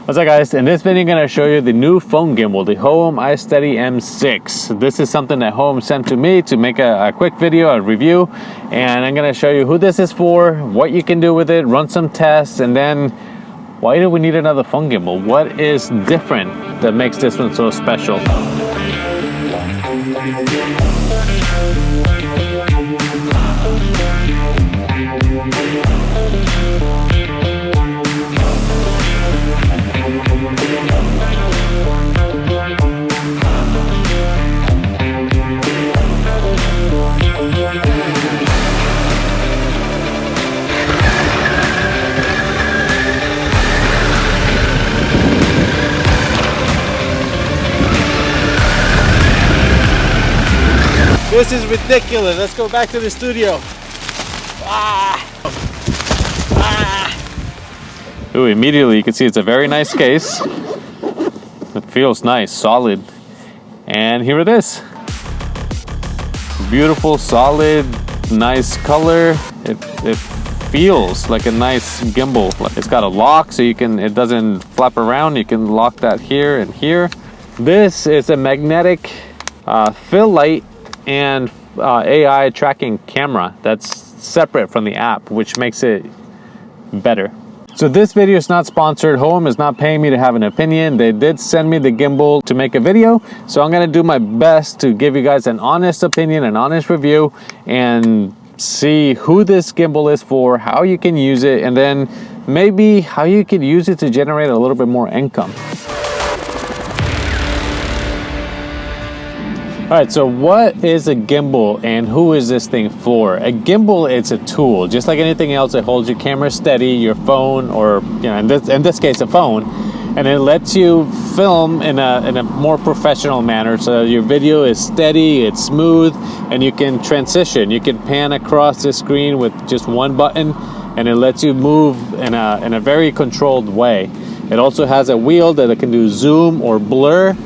What's up guys, in this video I'm going to show you the new phone gimbal, the Hohem iSteady M6. This is something that Hohem sent to me to make a quick video, a review, and I'm going to show you who this is for, what you can do with it, run some tests, and then why do we need another phone gimbal? What is different that makes this one so special? This is ridiculous. Let's go back to the studio. Ooh, immediately you can see it's a very nice case. It feels nice, solid. And here it is. Beautiful, solid, nice color. It feels like a nice gimbal. It's got a lock so it doesn't flap around. You can lock that here and here. This is a magnetic fill light and AI tracking camera that's separate from the app, which makes it better. So this video is not sponsored. Hohem is not paying me to have an opinion. They did send me the gimbal to make a video, so I'm gonna do my best to give you guys an honest opinion, an honest review, and see who this gimbal is for, how you can use it, and then maybe how you could use it to generate a little bit more income. All right, so what is a gimbal and who is this thing for? A gimbal, it's a tool. Just like anything else, it holds your camera steady, your phone, or in this case, a phone, and it lets you film in a more professional manner. So your video is steady, it's smooth, and you can transition. You can pan across the screen with just one button, and it lets you move in a very controlled way. It also has a wheel that it can do zoom or blur.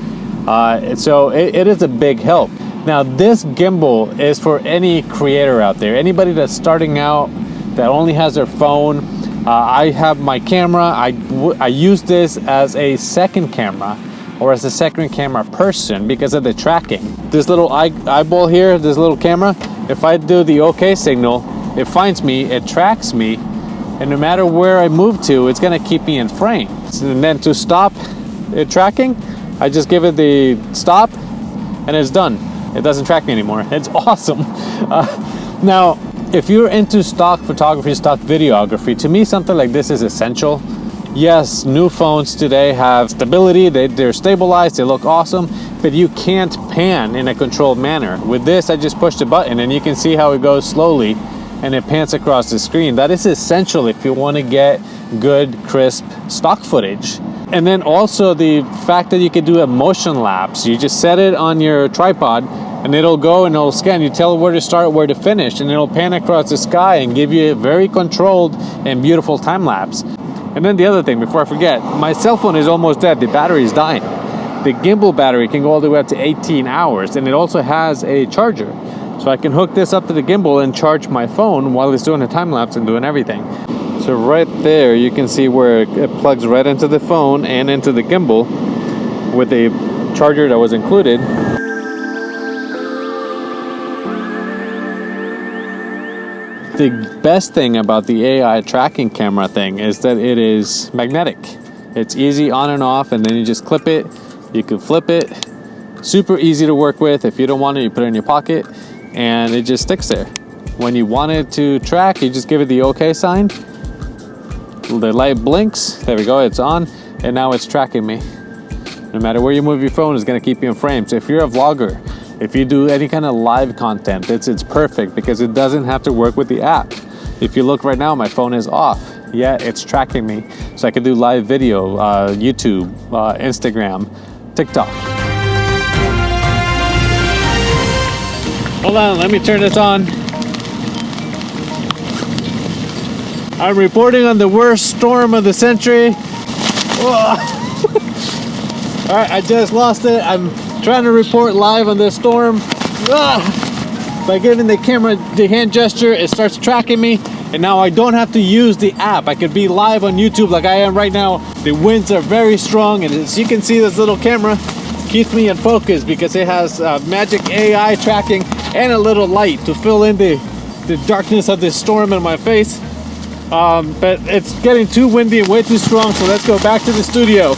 So it is a big help. Now this gimbal is for any creator out there, anybody that's starting out that only has their phone. I have my camera. I use this as a second camera or as a second camera person because of the tracking. This little eyeball here, this little camera, if I do the OK signal, it finds me, it tracks me, and no matter where I move to, it's gonna keep me in frame. And then to stop it tracking, I just give it the stop and it's done. It doesn't track me anymore. It's awesome. Now, if you're into stock photography, stock videography, to me something like this is essential. Yes, new phones today have stability, they're stabilized, they look awesome, but you can't pan in a controlled manner. With this, I just push the button and you can see how it goes slowly and it pans across the screen. That is essential if you want to get good, crisp stock footage. And then also the fact that you can do a motion lapse. You just set it on your tripod and it'll go and it'll scan. You tell it where to start, where to finish, and it'll pan across the sky and give you a very controlled and beautiful time lapse. And then the other thing, before I forget, my cell phone is almost dead. The battery is dying. The gimbal battery can go all the way up to 18 hours, and it also has a charger. So I can hook this up to the gimbal and charge my phone while it's doing a time lapse and doing everything. So right there, you can see where it plugs right into the phone and into the gimbal with a charger that was included. The best thing about the AI tracking camera thing is that it is magnetic. It's easy on and off, and then you just clip it, you can flip it. Super easy to work with. If you don't want it, you put it in your pocket, and it just sticks there. When you want it to track, you just give it the OK sign. The light blinks, there we go, it's on, and now it's tracking me. No matter where you move your phone, it's gonna keep you in frame. So if you're a vlogger, if you do any kind of live content, it's perfect because it doesn't have to work with the app. If you look right now, my phone is off, yet it's tracking me. So I can do live video, YouTube, Instagram, TikTok. Hold on, let me turn this on. I'm reporting on the worst storm of the century. All right, I just lost it. I'm trying to report live on this storm. By giving the camera the hand gesture, it starts tracking me. And now I don't have to use the app. I could be live on YouTube like I am right now. The winds are very strong, and as you can see, this little camera keeps me in focus because it has magic AI tracking and a little light to fill in the darkness of this storm in my face. But it's getting too windy and way too strong, so let's go back to the studio.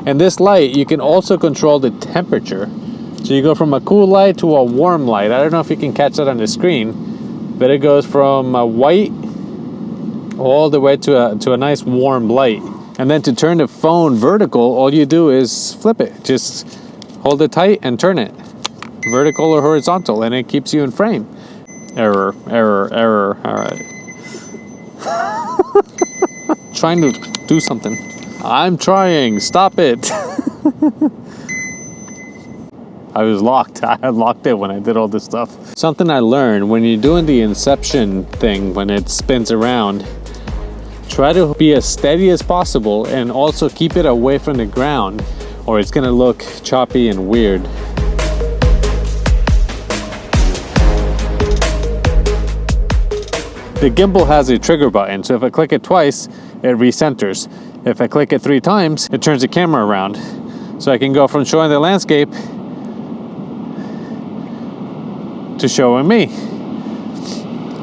And this light, you can also control the temperature. So you go from a cool light to a warm light. I don't know if you can catch that on the screen, but it goes from a white all the way to a nice warm light. And then to turn the phone vertical, all you do is flip it. Just hold it tight and turn it. Vertical or horizontal, and it keeps you in frame. Error, error, error. All right. Trying to do something. I'm trying. Stop it. I was locked. I had locked it when I did all this stuff. Something I learned when you're doing the inception thing, when it spins around, try to be as steady as possible and also keep it away from the ground, or it's gonna look choppy and weird. The gimbal has a trigger button, so if I click it twice, it recenters. If I click it 3 times, it turns the camera around. So I can go from showing the landscape to showing me.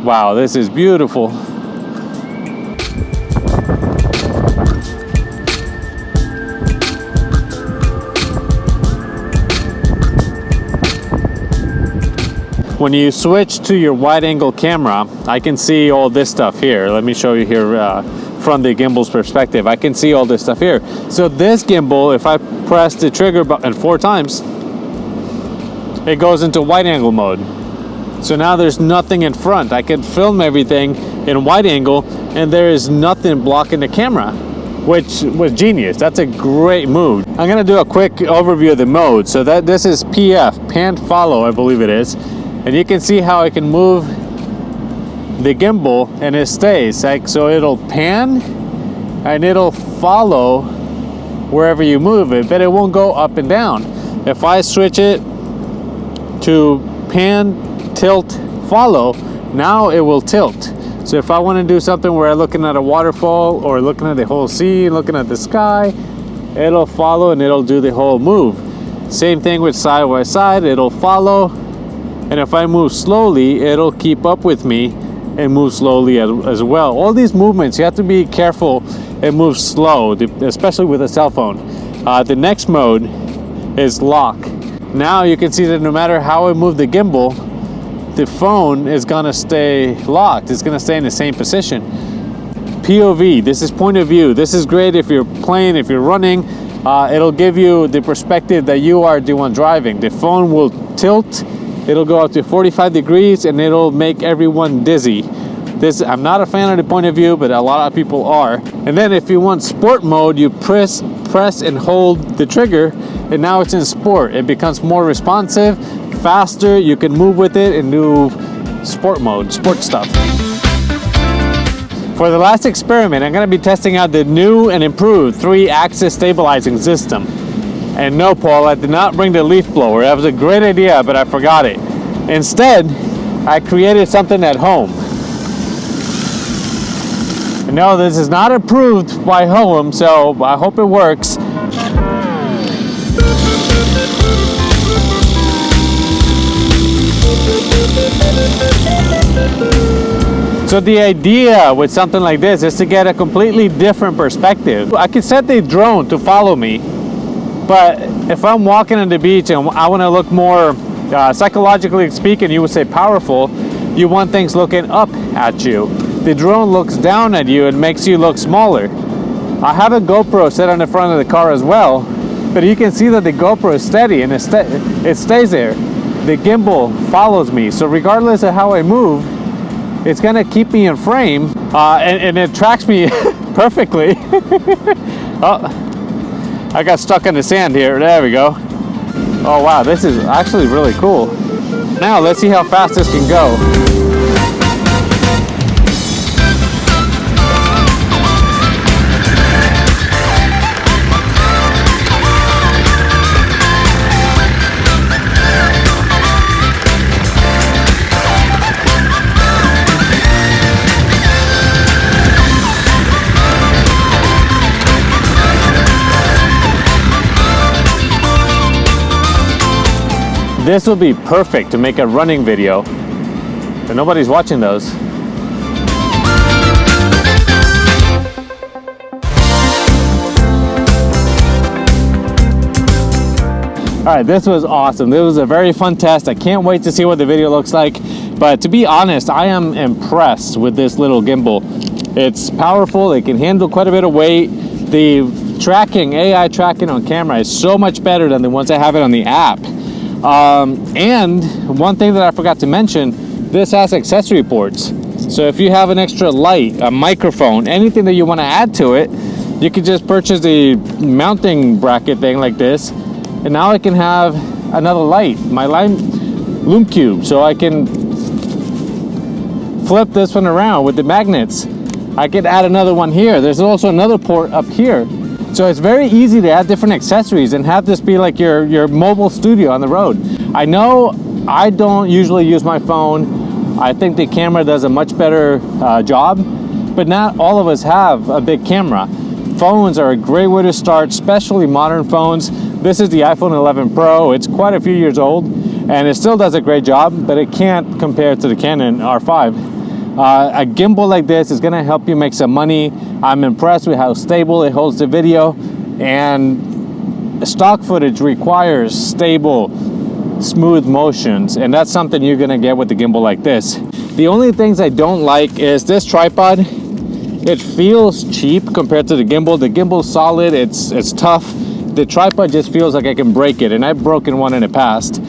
Wow, this is beautiful. When you switch to your wide angle camera, I can see all this stuff here. Let me show you here from the gimbal's perspective. I can see all this stuff here. So this gimbal, if I press the trigger button 4 times, it goes into wide angle mode. So now there's nothing in front. I can film everything in wide angle and there is nothing blocking the camera, which was genius. That's a great move. I'm gonna do a quick overview of the mode. So that this is PF, pan follow, I believe it is. And you can see how I can move the gimbal and it stays. Like, so it'll pan and it'll follow wherever you move it, but it won't go up and down. If I switch it to pan, tilt, follow, now it will tilt. So if I want to do something where I'm looking at a waterfall or looking at the whole scene, looking at the sky, it'll follow and it'll do the whole move. Same thing with side by side, it'll follow. And if I move slowly, it'll keep up with me and move slowly as well. All these movements, you have to be careful and move slow, especially with a cell phone. The next mode is lock. Now you can see that no matter how I move the gimbal, the phone is gonna stay locked. It's gonna stay in the same position. POV, this is point of view. This is great if you're playing, if you're running. It'll give you the perspective that you are the one driving. The phone will tilt. It'll go up to 45 degrees and it'll make everyone dizzy. I'm not a fan of the point of view, but a lot of people are. And then if you want sport mode, you press and hold the trigger, and now it's in sport. It becomes more responsive, faster. You can move with it and do sport mode, sport stuff. For the last experiment, I'm gonna be testing out the new and improved 3-axis stabilizing system. And no, Paul, I did not bring the leaf blower. That was a great idea, but I forgot it. Instead, I created something at home. No, this is not approved by Hohem, so I hope it works. So the idea with something like this is to get a completely different perspective. I can set the drone to follow me, but if I'm walking on the beach and I want to look more, psychologically speaking, you would say powerful, you want things looking up at you. The drone looks down at you and makes you look smaller. I have a GoPro set on the front of the car as well, but you can see that the GoPro is steady and it stays there. The gimbal follows me, so regardless of how I move, it's gonna keep me in frame, and it tracks me perfectly. Oh, I got stuck in the sand here. There we go. Oh wow, this is actually really cool. Now let's see how fast this can go. This will be perfect to make a running video, but nobody's watching those. All right, this was awesome. It was a very fun test. I can't wait to see what the video looks like. But to be honest, I am impressed with this little gimbal. It's powerful. It can handle quite a bit of weight. The tracking, AI tracking on camera is so much better than the ones I have it on the app. And one thing that I forgot to mention, this has accessory ports. So if you have an extra light, a microphone, anything that you want to add to it, you could just purchase the mounting bracket thing like this. And now I can have another light, my Lume Cube, so I can flip this one around with the magnets. I could add another one here. There's also another port up here. So it's very easy to add different accessories and have this be like your mobile studio on the road. I know I don't usually use my phone. I think the camera does a much better job, but not all of us have a big camera. Phones are a great way to start, especially modern phones. This is the iPhone 11 Pro. It's quite a few years old, and it still does a great job, but it can't compare to the Canon R5. A gimbal like this is gonna help you make some money. I'm impressed with how stable it holds the video, and stock footage requires stable, smooth motions, and that's something you're gonna get with the gimbal like this. The only things I don't like is this tripod. It feels cheap compared to the gimbal. The gimbal's solid, it's tough. The tripod just feels like I can break it, and I've broken one in the past.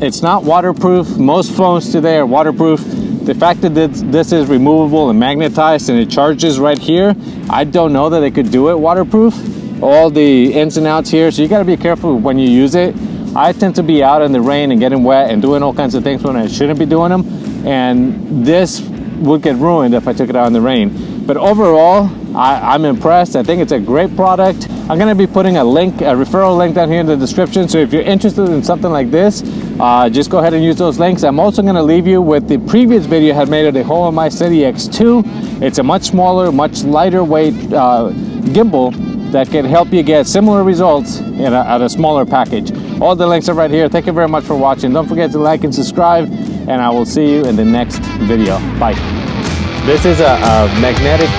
It's not waterproof. Most phones today are waterproof. The fact that this is removable and magnetized and it charges right here, I don't know that it could do it waterproof. All the ins and outs here, so you gotta be careful when you use it. I tend to be out in the rain and getting wet and doing all kinds of things when I shouldn't be doing them, and this would get ruined if I took it out in the rain. But overall, I'm impressed. I think it's a great product. I'm gonna be putting a link, a referral link down here in the description. So if you're interested in something like this, just go ahead and use those links. I'm also gonna leave you with the previous video I had made of the Hohem iSteady X2. It's a much smaller, much lighter weight gimbal that can help you get similar results at a smaller package. All the links are right here. Thank you very much for watching. Don't forget to like and subscribe, and I will see you in the next video. Bye. This is a magnetic